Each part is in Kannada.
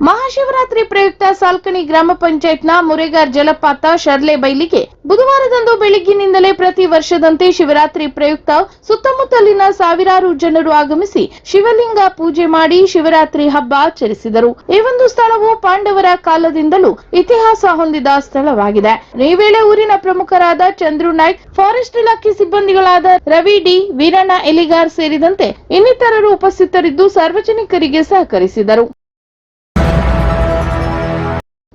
ಮಹಾಶಿವರಾತ್ರಿ ಪ್ರಯುಕ್ತ ಸಾಲ್ಕಣಿ ಗ್ರಾಮ ಪಂಚಾಯತ್ನ ಮುರೇಗಾರ್ ಜಲಪಾತ ಶರ್ಲೆ ಬೈಲಿಗೆ ಬುಧವಾರದಂದು ಬೆಳಗ್ಗಿನಿಂದಲೇ ಪ್ರತಿ ವರ್ಷದಂತೆ ಶಿವರಾತ್ರಿ ಪ್ರಯುಕ್ತ ಸುತ್ತಮುತ್ತಲಿನ ಸಾವಿರಾರು ಜನರು ಆಗಮಿಸಿ ಶಿವಲಿಂಗ ಪೂಜೆ ಮಾಡಿ ಶಿವರಾತ್ರಿ ಹಬ್ಬ ಆಚರಿಸಿದರು. ಈ ಒಂದು ಸ್ಥಳವು ಪಾಂಡವರ ಕಾಲದಿಂದಲೂ ಇತಿಹಾಸ ಹೊಂದಿದ ಸ್ಥಳವಾಗಿದೆ. ಈ ವೇಳೆ ಊರಿನ ಪ್ರಮುಖರಾದ ಚಂದ್ರು ನಾಯ್ಕ್, ಫಾರೆಸ್ಟ್ ಇಲಾಖೆ ಸಿಬ್ಬಂದಿಗಳಾದ ರವಿ ಡಿ, ವೀರಣ್ಣ ಎಲಿಗಾರ್ ಸೇರಿದಂತೆ ಇನ್ನಿತರರು ಉಪಸ್ಥಿತರಿದ್ದು ಸಾರ್ವಜನಿಕರಿಗೆ ಸಹಕರಿಸಿದರು.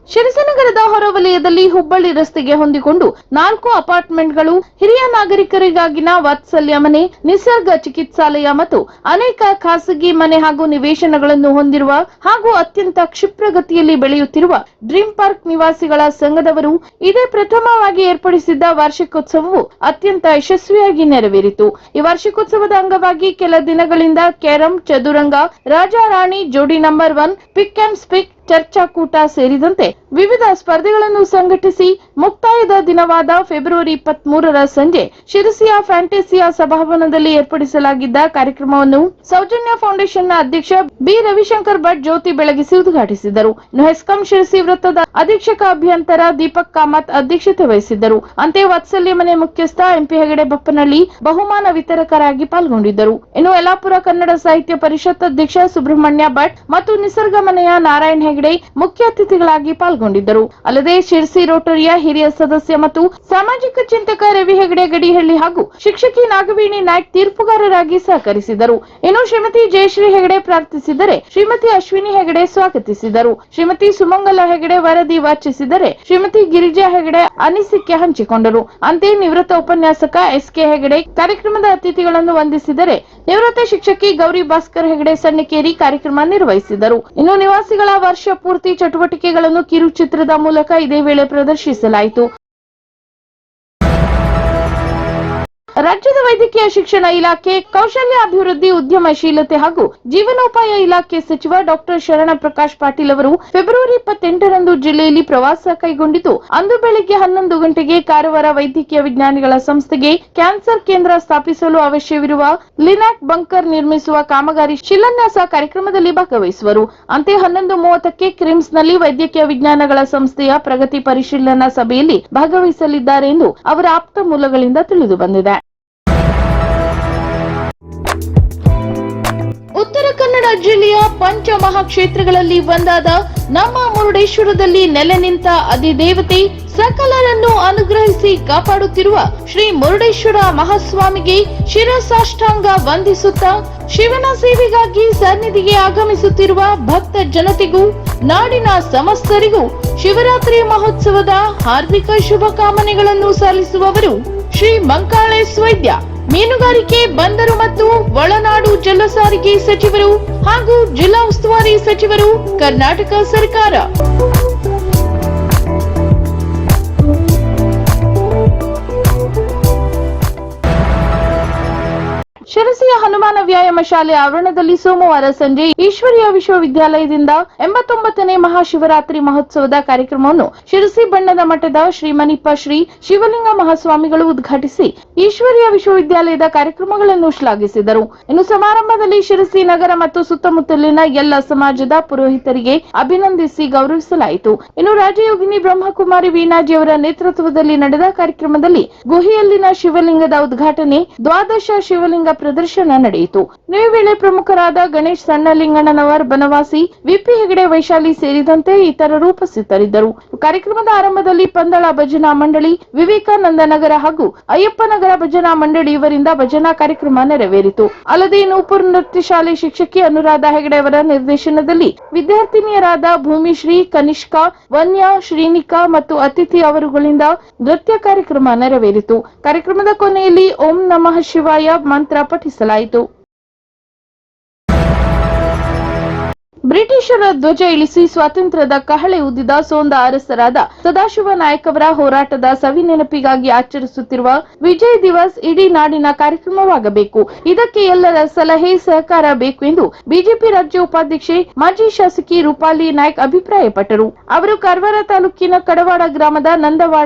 ಶಿರಸಿನಗರದ ಹೊರವಲಯದಲ್ಲಿ ಹುಬ್ಬಳ್ಳಿ ರಸ್ತೆಗೆ ಹೊಂದಿಕೊಂಡು 4 ಅಪಾರ್ಟ್ಮೆಂಟ್ಗಳು, ಹಿರಿಯ ನಾಗರಿಕರಿಗಾಗಿನ ವಾತ್ಸಲ್ಯ ಮನೆ, ನಿಸರ್ಗ ಚಿಕಿತ್ಸಾಲಯ ಮತ್ತು ಅನೇಕ ಖಾಸಗಿ ಮನೆ ಹಾಗೂ ನಿವೇಶನಗಳನ್ನು ಹೊಂದಿರುವ ಹಾಗೂ ಅತ್ಯಂತ ಕ್ಷಿಪ್ರಗತಿಯಲ್ಲಿ ಬೆಳೆಯುತ್ತಿರುವ ಡ್ರೀಮ್ ಪಾರ್ಕ್ ನಿವಾಸಿಗಳ ಸಂಘದವರು ಇದೇ ಪ್ರಥಮವಾಗಿ ಏರ್ಪಡಿಸಿದ್ದ ವಾರ್ಷಿಕೋತ್ಸವವು ಅತ್ಯಂತ ಯಶಸ್ವಿಯಾಗಿ ನೆರವೇರಿತು. ಈ ವಾರ್ಷಿಕೋತ್ಸವದ ಅಂಗವಾಗಿ ಕೆಲ ದಿನಗಳಿಂದ ಕ್ಯಾರಂ, ಚದುರಂಗ, ರಾಜಾ ರಾಣಿ, ಜೋಡಿ ನಂಬರ್ 1, ಪಿಕ್ ಅಂಡ್ ಸ್ಪಿಕ್, ಚರ್ಚಾಕೂಟ ಸೇರಿದಂತೆ ವಿವಿಧ ಸ್ಪರ್ಧೆಗಳನ್ನು ಸಂಘಟಿಸಿ ಮುಕ್ತಾಯದ ದಿನವಾದ ಫೆಬ್ರವರಿ 23ರ ಸಂಜೆ ಶಿರಸಿಯ ಫ್ಯಾಂಟೇಸಿಯಾ ಸಭಾಭವನದಲ್ಲಿ ಏರ್ಪಡಿಸಲಾಗಿದ್ದ ಕಾರ್ಯಕ್ರಮವನ್ನು ಸೌಜನ್ಯ ಫೌಂಡೇಶನ್ನ ಅಧ್ಯಕ್ಷ ಬಿ ರವಿಶಂಕರ್ ಭಟ್ ಜ್ಯೋತಿ ಬೆಳಗಿಸಿ ಉದ್ಘಾಟಿಸಿದರು. ಹೆಸ್ಕಾಂ ಶಿರಸಿ ವೃತ್ತದ ಅಧೀಕ್ಷಕ ಅಭಿಯಂತರ ದೀಪಕ್ ಕಾಮತ್ ಅಧ್ಯಕ್ಷತೆ ವಹಿಸಿದ್ದರು. ಅಂತೆ ವಾತ್ಸಲ್ಯ ಮನೆ ಮುಖ್ಯಸ್ಥ ಎಂಪಿ ಹೆಗಡೆ ಬಪ್ಪನಹಳ್ಳಿ ಬಹುಮಾನ ವಿತರಕರಾಗಿ ಪಾಲ್ಗೊಂಡಿದ್ದರು. ಇನ್ನು ಯಲ್ಲಾಪುರ ಕನ್ನಡ ಸಾಹಿತ್ಯ ಪರಿಷತ್ ಅಧ್ಯಕ್ಷ ಸುಬ್ರಹ್ಮಣ್ಯ ಭಟ್ ಮತ್ತು ನಿಸರ್ಗ ಮನೆಯ ನಾರಾಯಣ್ ಹೆಗಡೆ ಮುಖ್ಯ ಅತಿಥಿಗಳಾಗಿ ಪಾಲ್ಗೊಂಡಿದ್ದರು. ಅಲ್ಲದೆ ಶಿರಸಿ ರೋಟರಿಯ ಹಿರಿಯ ಸದಸ್ಯ ಮತ್ತು ಸಾಮಾಜಿಕ ಚಿಂತಕ ರವಿ ಹೆಗಡೆ ಗಡಿಹಳ್ಳಿ ಹಾಗೂ ಶಿಕ್ಷಕಿ ನಾಗವೇಣಿ ನಾಯ್ಕ್ ತೀರ್ಪುಗಾರರಾಗಿ ಸಹಕರಿಸಿದರು. ಇನ್ನು ಶ್ರೀಮತಿ ಜಯಶ್ರೀ ಹೆಗಡೆ ಪ್ರಾರ್ಥಿಸಿದರೆ, ಶ್ರೀಮತಿ ಅಶ್ವಿನಿ ಹೆಗಡೆ ಸ್ವಾಗತಿಸಿದರು. ಶ್ರೀಮತಿ ಸುಮಂಗಲ ಹೆಗಡೆ ವರದಿ ವಾಚಿಸಿದರೆ, ಶ್ರೀಮತಿ ಗಿರಿಜಾ ಹೆಗಡೆ ಅನಿಸಿಕೆ ಹಂಚಿಕೊಂಡರು. ಅಂತೆ ನಿವೃತ್ತ ಉಪನ್ಯಾಸಕ ಎಸ್ಕೆ ಹೆಗಡೆ ಕಾರ್ಯಕ್ರಮದ ಅತಿಥಿಗಳನ್ನು ವಂದಿಸಿದರೆ, ನಿವೃತ್ತ ಶಿಕ್ಷಕಿ ಗೌರಿ ಭಾಸ್ಕರ್ ಹೆಗಡೆ ಸಣ್ಣಿಕೇರಿ ಕಾರ್ಯಕ್ರಮ ನಿರ್ವಹಿಸಿದರು. ಇನ್ನು ನಿವಾಸಿಗಳ ವರ್ಷ ಪೂರ್ತಿ ಚಟುವಟಿಕೆಗಳನ್ನು ಕಿರುಚಿತ್ರದ ಮೂಲಕ ಇದೇ ವೇಳೆ ಪ್ರದರ್ಶಿಸಲಾಯಿತು. ರಾಜ್ಯದ ವೈದ್ಯಕೀಯ ಶಿಕ್ಷಣ ಇಲಾಖೆ, ಕೌಶಲ್ಯ ಅಭಿವೃದ್ಧಿ, ಉದ್ಯಮಶೀಲತೆ ಹಾಗೂ ಜೀವನೋಪಾಯ ಇಲಾಖೆ ಸಚಿವ ಡಾಕ್ಟರ್ ಶರಣ ಪ್ರಕಾಶ್ ಪಾಟೀಲ್ ಅವರು ಫೆಬ್ರವರಿ 28ರಂದು ಜಿಲ್ಲೆಯಲ್ಲಿ ಪ್ರವಾಸ ಕೈಗೊಂಡಿದ್ದು, ಅಂದು ಬೆಳಗ್ಗೆ 11 ಗಂಟೆಗೆ ಕಾರವಾರ ವೈದ್ಯಕೀಯ ವಿಜ್ಞಾನಿಗಳ ಸಂಸ್ಥೆಗೆ ಕ್ಯಾನ್ಸರ್ ಕೇಂದ್ರ ಸ್ಥಾಪಿಸಲು ಅವಶ್ಯವಿರುವ ಲಿನಾಕ್ ಬಂಕರ್ ನಿರ್ಮಿಸುವ ಕಾಮಗಾರಿ ಶಿಲಾನ್ಯಾಸ ಕಾರ್ಯಕ್ರಮದಲ್ಲಿ ಭಾಗವಹಿಸುವರು. ಅಂತೆ 11:30ಕ್ಕೆ ಕ್ರಿಮ್ಸ್ನಲ್ಲಿ ವೈದ್ಯಕೀಯ ವಿಜ್ಞಾನಗಳ ಸಂಸ್ಥೆಯ ಪ್ರಗತಿ ಪರಿಶೀಲನಾ ಸಭೆಯಲ್ಲಿ ಭಾಗವಹಿಸಲಿದ್ದಾರೆ ಎಂದು ಅವರ ಆಪ್ತ ಮೂಲಗಳಿಂದ ತಿಳಿದು ಬಂದಿದೆ. ಉತ್ತರ ಕನ್ನಡ ಜಿಲ್ಲೆಯ ಪಂಚಮಹಾಕ್ಷೇತ್ರಗಳಲ್ಲಿ ಒಂದಾದ ನಮ್ಮ ಮುರುಡೇಶ್ವರದಲ್ಲಿ ನೆಲೆ ನಿಂತ ಅಧಿದೇವತೆ, ಸಕಲರನ್ನು ಅನುಗ್ರಹಿಸಿ ಕಾಪಾಡುತ್ತಿರುವ ಶ್ರೀ ಮುರುಡೇಶ್ವರ ಮಹಾಸ್ವಾಮಿಗೆ ಶಿರಸಾಷ್ಟಾಂಗ ವಂದಿಸುತ್ತಾ ಶಿವನ ಸೇವೆಗಾಗಿ ಸನ್ನಿಧಿಗೆ ಆಗಮಿಸುತ್ತಿರುವ ಭಕ್ತ ಜನತೆಗೂ ನಾಡಿನ ಸಮಸ್ತರಿಗೂ ಶಿವರಾತ್ರಿ ಮಹೋತ್ಸವದ ಹಾರ್ದಿಕ ಶುಭಕಾಮನೆಗಳನ್ನು ಸಲ್ಲಿಸುವವರು ಶ್ರೀ ಮಂಕಾಳೇಶ್ ವೈದ್ಯ, ಮೀನುಗಾರಿಕೆ, ಬಂದರು ಮತ್ತು ಒಳನಾಡು ಜಲಸಾರಿಗೆ ಸಚಿವರು ಹಾಗೂ ಜಿಲ್ಲಾ ಉಸ್ತುವಾರಿ ಸಚಿವರು, ಕರ್ನಾಟಕ ಸರ್ಕಾರ. ಶಿರಸಿಯ ಹನುಮಾನ ವ್ಯಾಯಾಮ ಶಾಲೆ ಆವರಣದಲ್ಲಿ ಸೋಮವಾರ ಸಂಜೆ ಈಶ್ವರೀಯ ವಿಶ್ವವಿದ್ಯಾಲಯದಿಂದ 89ನೇ ಮಹಾಶಿವರಾತ್ರಿ ಮಹೋತ್ಸವದ ಕಾರ್ಯಕ್ರಮವನ್ನು ಶಿರಸಿ ಬಣ್ಣದ ಮಠದ ಶ್ರೀಮನಿಪ್ಪ ಶ್ರೀ ಶಿವಲಿಂಗ ಮಹಾಸ್ವಾಮಿಗಳು ಉದ್ಘಾಟಿಸಿ ಈಶ್ವರೀಯ ವಿಶ್ವವಿದ್ಯಾಲಯದ ಕಾರ್ಯಕ್ರಮಗಳನ್ನು ಶ್ಲಾಘಿಸಿದರು. ಇನ್ನು ಸಮಾರಂಭದಲ್ಲಿ ಶಿರಸಿ ನಗರ ಮತ್ತು ಸುತ್ತಮುತ್ತಲಿನ ಎಲ್ಲ ಸಮಾಜದ ಪುರೋಹಿತರಿಗೆ ಅಭಿನಂದಿಸಿ ಗೌರವಿಸಲಾಯಿತು. ಇನ್ನು ರಾಜಯೋಗಿನಿ ಬ್ರಹ್ಮಕುಮಾರಿ ವೀಣಾಜಿಯವರ ನೇತೃತ್ವದಲ್ಲಿ ನಡೆದ ಕಾರ್ಯಕ್ರಮದಲ್ಲಿ ಗುಹಿಯಲ್ಲಿನ ಶಿವಲಿಂಗದ ಉದ್ಘಾಟನೆ, ದ್ವಾದಶ ಶಿವಲಿಂಗ ಪ್ರದರ್ಶನ ನಡೆಯಿತು. ಈ ವೇಳೆ ಪ್ರಮುಖರಾದ ಗಣೇಶ್ ಸಣ್ಣಲಿಂಗಣ್ಣನವರ್ ಬನವಾಸಿ, ವಿಪಿ ಹೆಗಡೆ ವೈಶಾಲಿ ಸೇರಿದಂತೆ ಇತರರು ಉಪಸ್ಥಿತರಿದ್ದರು. ಕಾರ್ಯಕ್ರಮದ ಆರಂಭದಲ್ಲಿ ಪಂದಳ ಭಜನಾ ಮಂಡಳಿ, ವಿವೇಕಾನಂದ ನಗರ ಹಾಗೂ ಅಯ್ಯಪ್ಪ ನಗರ ಭಜನಾ ಮಂಡಳಿ ಇವರಿಂದ ಭಜನಾ ಕಾರ್ಯಕ್ರಮ ನೆರವೇರಿತು. ಅಲ್ಲದೆ ನೂಪುರ್ ನೃತ್ಯ ಶಾಲೆ ಶಿಕ್ಷಕಿ ಅನುರಾಧ ಹೆಗಡೆ ಅವರ ನಿರ್ದೇಶನದಲ್ಲಿ ವಿದ್ಯಾರ್ಥಿನಿಯರಾದ ಭೂಮಿಶ್ರೀ, ಕನಿಷ್ಕಾ, ವನ್ಯಾ, ಶ್ರೀನಿಕಾ ಮತ್ತು ಅತಿಥಿ ಅವರುಗಳಿಂದ ನೃತ್ಯ ಕಾರ್ಯಕ್ರಮ ನೆರವೇರಿತು. ಕಾರ್ಯಕ್ರಮದ ಕೊನೆಯಲ್ಲಿ ಓಂ ನಮಃ ಶಿವಾಯ ಮಂತ್ರ ಪಠಿಸಲಾಯಿತು. ಬ್ರಿಟಿಷರ ಧ್ವಜ ಇಳಿಸಿ ಸ್ವಾತಂತ್ರ್ಯದ ಕಹಳೆ ಊದಿದ ಸೋಂದ ಅರಸರಾದ ಸದಾಶಿವ ನಾಯಕ್ ಅವರ ಹೋರಾಟದ ಸವಿನೆನಪಿಗಾಗಿ ಆಚರಿಸುತ್ತಿರುವ ವಿಜಯ್ ದಿವಸ್ ಇಡೀ ನಾಡಿನ ಕಾರ್ಯಕ್ರಮವಾಗಬೇಕು. ಇದಕ್ಕೆ ಎಲ್ಲರ ಸಲಹೆ ಸಹಕಾರ ಬೇಕು ಎಂದು ಬಿಜೆಪಿ ರಾಜ್ಯ ಉಪಾಧ್ಯಕ್ಷೆ ಮಾಜಿ ಶಾಸಕಿ ರೂಪಾಲಿ ನಾಯ್ಕ್ ಅಭಿಪ್ರಾಯಪಟ್ಟರು. ಅವರು ಕಾರವಾರ ತಾಲೂಕಿನ ಕಡವಾಡ ಗ್ರಾಮದ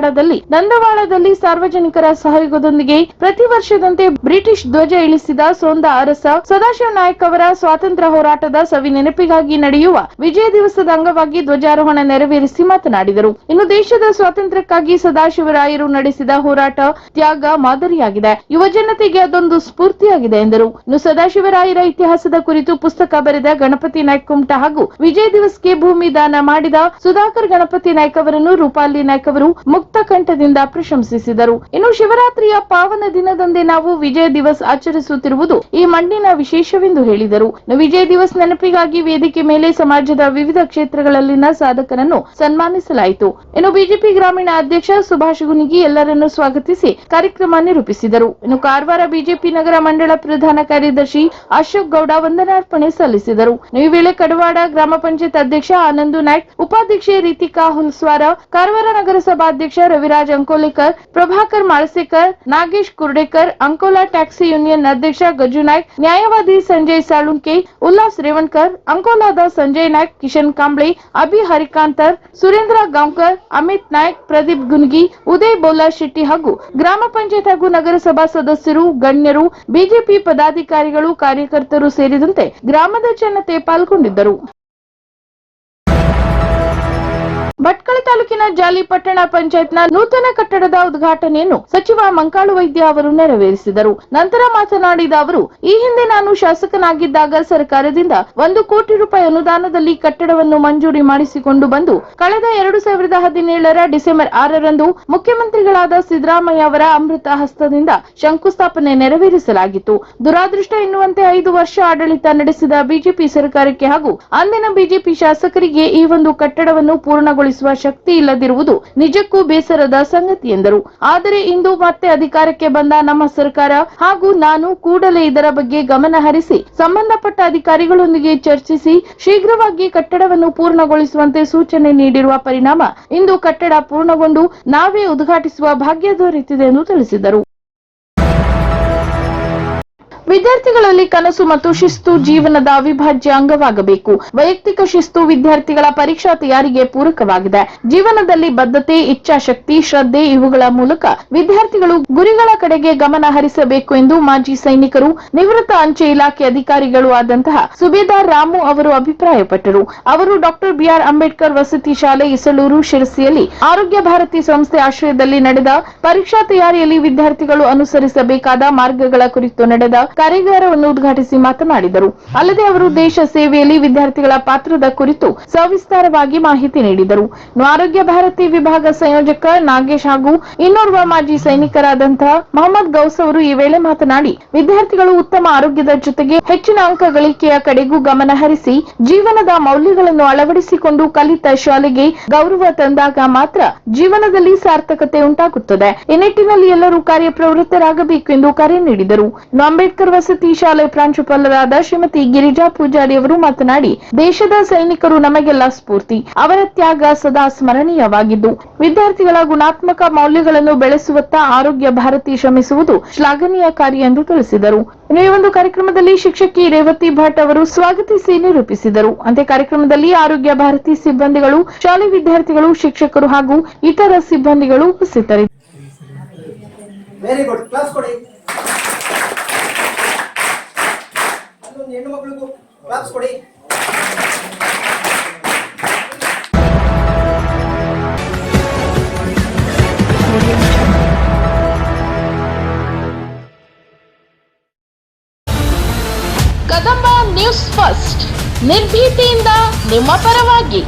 ನಂದವಾಳದಲ್ಲಿ ಸಾರ್ವಜನಿಕರ ಸಹಯೋಗದೊಂದಿಗೆ ಪ್ರತಿ ವರ್ಷದಂತೆ ಬ್ರಿಟಿಷ್ ಧ್ವಜ ಇಳಿಸಿದ ಸೋಂದ ಅರಸ ಸದಾಶಿವ ನಾಯಕ್ ಅವರ ಸ್ವಾತಂತ್ರ್ಯ ಹೋರಾಟದ ಸವಿನೆನಪಿಗಾಗಿ ಅದ್ದೂರಿಯಾಗಿ ನಡೆಯುವ ವಿಜಯ ದಿವಸದ ಅಂಗವಾಗಿ ಧ್ವಜಾರೋಹಣ ನೆರವೇರಿಸಿ ಮಾತನಾಡಿದರು. ಇನ್ನು ದೇಶದ ಸ್ವಾತಂತ್ರ್ಯಕ್ಕಾಗಿ ಸದಾಶಿವರಾಯರು ನಡೆಸಿದ ಹೋರಾಟ ತ್ಯಾಗ ಮಾದರಿಯಾಗಿದೆ. ಯುವ ಜನತೆಗೆ ಅದೊಂದು ಸ್ಫೂರ್ತಿಯಾಗಿದೆ ಎಂದರು. ಇನ್ನು ಸದಾಶಿವರಾಯರ ಇತಿಹಾಸದ ಕುರಿತು ಪುಸ್ತಕ ಬರೆದ ಗಣಪತಿ ನಾಯ್ಕ ಕುಮಟಾ ಹಾಗೂ ವಿಜಯ ದಿವಸ್ಗೆ ಭೂಮಿ ದಾನ ಮಾಡಿದ ಸುಧಾಕರ್ ಗಣಪತಿ ನಾಯ್ಕ ಅವರನ್ನು ರೂಪಾಲಿ ನಾಯ್ಕ ಅವರು ಮುಕ್ತ ಕಂಠದಿಂದ ಪ್ರಶಂಸಿಸಿದರು. ಇನ್ನು ಶಿವರಾತ್ರಿಯ ಪಾವನ ದಿನದಂದೇ ನಾವು ವಿಜಯ ದಿವಸ್ ಆಚರಿಸುತ್ತಿರುವುದು ಈ ಮಣ್ಣಿನ ವಿಶೇಷವೆಂದು ಹೇಳಿದರು. ವಿಜಯ ದಿವಸ್ ನೆನಪಿಗಾಗಿ ವೇದಿಕೆ ಮೇಲೆ ಸಮಾಜದ ವಿವಿಧ ಕ್ಷೇತ್ರಗಳಲ್ಲಿನ ಸಾಧಕರನ್ನು ಸನ್ಮಾನಿಸಲಾಯಿತು. ಇನ್ನು ಬಿಜೆಪಿ ಗ್ರಾಮೀಣ ಅಧ್ಯಕ್ಷ ಸುಭಾಷ್ ಗುನಿಗಿ ಎಲ್ಲರನ್ನೂ ಸ್ವಾಗತಿಸಿ ಕಾರ್ಯಕ್ರಮ ನಿರೂಪಿಸಿದರು. ಇನ್ನು ಕಾರವಾರ ಬಿಜೆಪಿ ನಗರ ಮಂಡಳ ಪ್ರಧಾನ ಕಾರ್ಯದರ್ಶಿ ಅಶೋಕ್ ಗೌಡ ವಂದನಾರ್ಪಣೆ ಸಲ್ಲಿಸಿದರು. ಈ ವೇಳೆ ಕಡವಾಡ ಗ್ರಾಮ ಪಂಚಾಯತ್ ಅಧ್ಯಕ್ಷ ಆನಂದು ನಾಯ್ಕ್, ಉಪಾಧ್ಯಕ್ಷೆ ರೀತಿಕಾ ಹುಲ್ಸ್ವಾರ, ಕಾರವಾರ ನಗರಸಭಾಧ್ಯಕ್ಷ ರವಿರಾಜ್ ಅಂಕೋಲೇಕರ್, ಪ್ರಭಾಕರ್ ಮಾಳಸೇಕರ್, ನಾಗೇಶ್ ಕುರ್ಡೇಕರ್, ಅಂಕೋಲಾ ಟ್ಯಾಕ್ಸಿ ಯೂನಿಯನ್ ಅಧ್ಯಕ್ಷ ಗಜು ನಾಯ್ಕ್, ನ್ಯಾಯವಾದಿ ಸಂಜಯ್ ಸಾಳುಂಕೆ, ಉಲ್ಲಾಸ್ ರೇವಣ್ಕರ್, ಅಂಕೋಲಾದ ಸಂಜಯ್ ನಾಯ್ಕ್, ಕಿಶನ್ ಕಾಂಬ್ಳೆ, ಅಭಿ ಹರಿಕಾಂತರ್, ಸುರೇಂದ್ರ ಗಾಂವ್ಕರ್, ಅಮಿತ್ ನಾಯ್ಕ್, ಪ್ರದೀಪ್ ಗುನ್ಗಿ, ಉದಯ್ ಬೋಲಾ ಶೆಟ್ಟಿ ಹಾಗೂ ಗ್ರಾಮ ಪಂಚಾಯತ್ ಹಾಗೂ ನಗರಸಭಾ ಸದಸ್ಯರು, ಗಣ್ಯರು, ಬಿಜೆಪಿ ಪದಾಧಿಕಾರಿಗಳು, ಕಾರ್ಯಕರ್ತರು ಸೇರಿದಂತೆ ಗ್ರಾಮದ ಜನತೆ ಪಾಲ್ಗೊಂಡಿದ್ದರು. ಭಟ್ಕಳ ತಾಲೂಕಿನ ಜಾಲಿ ಪಟ್ಟಣ ಪಂಚಾಯತ್ನ ನೂತನ ಕಟ್ಟಡದ ಉದ್ಘಾಟನೆಯನ್ನು ಸಚಿವ ಮಂಕಾಳು ವೈದ್ಯ ಅವರು ನೆರವೇರಿಸಿದರು. ನಂತರ ಮಾತನಾಡಿದ ಅವರು, ಈ ಹಿಂದೆ ನಾನು ಶಾಸಕನಾಗಿದ್ದಾಗ ಸರ್ಕಾರದಿಂದ 1 ಕೋಟಿ ರೂಪಾಯಿ ಅನುದಾನದಲ್ಲಿ ಕಟ್ಟಡವನ್ನು ಮಂಜೂರಿ ಮಾಡಿಸಿಕೊಂಡು ಬಂದು ಕಳೆದ 2017ರ ಡಿಸೆಂಬರ್ 6ರಂದು ಮುಖ್ಯಮಂತ್ರಿಗಳಾದ ಸಿದ್ದರಾಮಯ್ಯ ಅವರ ಅಮೃತ ಹಸ್ತದಿಂದ ಶಂಕುಸ್ಥಾಪನೆ ನೆರವೇರಿಸಲಾಗಿತ್ತು. ದುರಾದೃಷ್ಟ ಎನ್ನುವಂತೆ 5 ವರ್ಷ ಆಡಳಿತ ನಡೆಸಿದ ಬಿಜೆಪಿ ಸರ್ಕಾರಕ್ಕೆ ಹಾಗೂ ಅಂದಿನ ಬಿಜೆಪಿ ಶಾಸಕರಿಗೆ ಈ ಒಂದು ಕಟ್ಟಡವನ್ನು ಪೂರ್ಣಗೊಳಿಸುವ ಶಕ್ತಿ ಇಲ್ಲದಿರುವುದು ನಿಜಕ್ಕೂ ಬೇಸರದ ಸಂಗತಿ ಎಂದರು. ಆದರೆ ಇಂದು ಮತ್ತೆ ಅಧಿಕಾರಕ್ಕೆ ಬಂದ ನಮ್ಮ ಸರ್ಕಾರ ಹಾಗೂ ನಾನು ಕೂಡಲೇ ಇದರ ಬಗ್ಗೆ ಗಮನ ಹರಿಸಿ ಸಂಬಂಧಪಟ್ಟ ಅಧಿಕಾರಿಗಳೊಂದಿಗೆ ಚರ್ಚಿಸಿ ಶೀಘ್ರವಾಗಿ ಕಟ್ಟಡವನ್ನು ಪೂರ್ಣಗೊಳಿಸುವಂತೆ ಸೂಚನೆ ನೀಡಿರುವ ಪರಿಣಾಮ ಇಂದು ಕಟ್ಟಡ ಪೂರ್ಣಗೊಂಡು ನಾವೇ ಉದ್ಘಾಟಿಸುವ ಭಾಗ್ಯ ದೊರೆತಿದೆ ಎಂದು ತಿಳಿಸಿದರು. ವಿದ್ಯಾರ್ಥಿಗಳಲ್ಲಿ ಕನಸು ಮತ್ತು ಶಿಸ್ತು ಜೀವನದ ಅವಿಭಾಜ್ಯ ಅಂಗವಾಗಬೇಕು. ವೈಯಕ್ತಿಕ ಶಿಸ್ತು ವಿದ್ಯಾರ್ಥಿಗಳ ಪರೀಕ್ಷಾ ತಯಾರಿಗೆ ಪೂರಕವಾಗಿದೆ. ಜೀವನದಲ್ಲಿ ಬದ್ಧತೆ, ಇಚ್ಛಾಶಕ್ತಿ, ಶ್ರದ್ಧೆ ಇವುಗಳ ಮೂಲಕ ವಿದ್ಯಾರ್ಥಿಗಳು ಗುರಿಗಳ ಕಡೆಗೆ ಗಮನ ಹರಿಸಬೇಕು ಎಂದು ಮಾಜಿ ಸೈನಿಕರು, ನಿವೃತ್ತ ಅಂಚೆ ಇಲಾಖೆ ಅಧಿಕಾರಿಗಳು ಆದಂತಹ ಸುಬೇದಾರ್ ರಾಮು ಅವರು ಅಭಿಪ್ರಾಯಪಟ್ಟರು. ಅವರು ಡಾಕ್ಟರ್ ಬಿಆರ್ ಅಂಬೇಡ್ಕರ್ ವಸತಿ ಶಾಲೆ ಇಸಳೂರು ಶಿರಸಿಯಲ್ಲಿ ಆರೋಗ್ಯ ಭಾರತಿ ಸಂಸ್ಥೆ ಆಶ್ರಯದಲ್ಲಿ ನಡೆದ ಪರೀಕ್ಷಾ ತಯಾರಿಯಲ್ಲಿ ವಿದ್ಯಾರ್ಥಿಗಳು ಅನುಸರಿಸಬೇಕಾದ ಮಾರ್ಗಗಳ ಕುರಿತು ನಡೆದ ಕಾರ್ಯಾಗಾರವನ್ನು ಉದ್ಘಾಟಿಸಿ ಮಾತನಾಡಿದರು. ಅಲ್ಲದೆ ಅವರು ದೇಶ ಸೇವೆಯಲ್ಲಿ ವಿದ್ಯಾರ್ಥಿಗಳ ಪಾತ್ರದ ಕುರಿತು ಸವಿಸ್ತಾರವಾಗಿ ಮಾಹಿತಿ ನೀಡಿದರು. ಆರೋಗ್ಯ ಭಾರತಿ ವಿಭಾಗ ಸಂಯೋಜಕ ನಾಗೇಶ್ ಹಾಗೂ ಇನ್ನೋರ್ವ ಮಾಜಿ ಸೈನಿಕರಾದಂತಹ ಮೊಹಮ್ಮದ್ ಗೌಸ್ ಅವರು ಈ ವೇಳೆ ಮಾತನಾಡಿ, ವಿದ್ಯಾರ್ಥಿಗಳು ಉತ್ತಮ ಆರೋಗ್ಯದ ಜೊತೆಗೆ ಹೆಚ್ಚಿನ ಅಂಕ ಗಳಿಕೆಯ ಕಡೆಗೂ ಗಮನ ಹರಿಸಿ ಜೀವನದ ಮೌಲ್ಯಗಳನ್ನು ಅಳವಡಿಸಿಕೊಂಡು ಕಲಿತ ಶಾಲೆಗೆ ಗೌರವ ತಂದಾಗ ಮಾತ್ರ ಜೀವನದಲ್ಲಿ ಸಾರ್ಥಕತೆ ಉಂಟಾಗುತ್ತದೆ. ಈ ನಿಟ್ಟಿನಲ್ಲಿ ಎಲ್ಲರೂ ಕಾರ್ಯಪ್ರವೃತ್ತರಾಗಬೇಕು ಎಂದು ಕರೆ ನೀಡಿದರು. ಅಂಬೇಡ್ಕರ್ ವಸತಿ ಶಾಲೆ ಪ್ರಾಂಶುಪಾಲರಾದ ಶ್ರೀಮತಿ ಗಿರಿಜಾ ಪೂಜಾರಿ ಅವರು ಮಾತನಾಡಿ, ದೇಶದ ಸೈನಿಕರು ನಮಗೆಲ್ಲ ಸ್ಫೂರ್ತಿ. ಅವರ ತ್ಯಾಗ ಸದಾ ಸ್ಮರಣೀಯವಾಗಿದ್ದು ವಿದ್ಯಾರ್ಥಿಗಳ ಗುಣಾತ್ಮಕ ಮೌಲ್ಯಗಳನ್ನು ಬೆಳೆಸುವತ್ತ ಆರೋಗ್ಯ ಭಾರತಿ ಶ್ರಮಿಸುವುದು ಶ್ಲಾಘನೀಯ ಕಾರ್ಯ ಎಂದು ತಿಳಿಸಿದರು. ಈ ಒಂದು ಕಾರ್ಯಕ್ರಮದಲ್ಲಿ ಶಿಕ್ಷಕಿ ರೇವತಿ ಭಟ್ ಅವರು ಸ್ವಾಗತಿಸಿ ನಿರೂಪಿಸಿದರು. ಅಂತೆ ಕಾರ್ಯಕ್ರಮದಲ್ಲಿ ಆರೋಗ್ಯ ಭಾರತಿ ಸಿಬ್ಬಂದಿಗಳು, ಶಾಲೆ ವಿದ್ಯಾರ್ಥಿಗಳು, ಶಿಕ್ಷಕರು ಹಾಗೂ ಇತರ ಸಿಬ್ಬಂದಿಗಳು ಉಪಸ್ಥಿತರಿದ್ದರು. ಹೆಣ್ಣು ಮಕ್ಕಳಿಗೂ ಕ್ಲಾಪ್ಸ್ ಕೊಡಿ. ಕದಂಬ ನ್ಯೂಸ್ ಫಸ್ಟ್, ನಿರ್ಭೀತಿಯಿಂದ ನಿಮ್ಮ ಪರವಾಗಿ.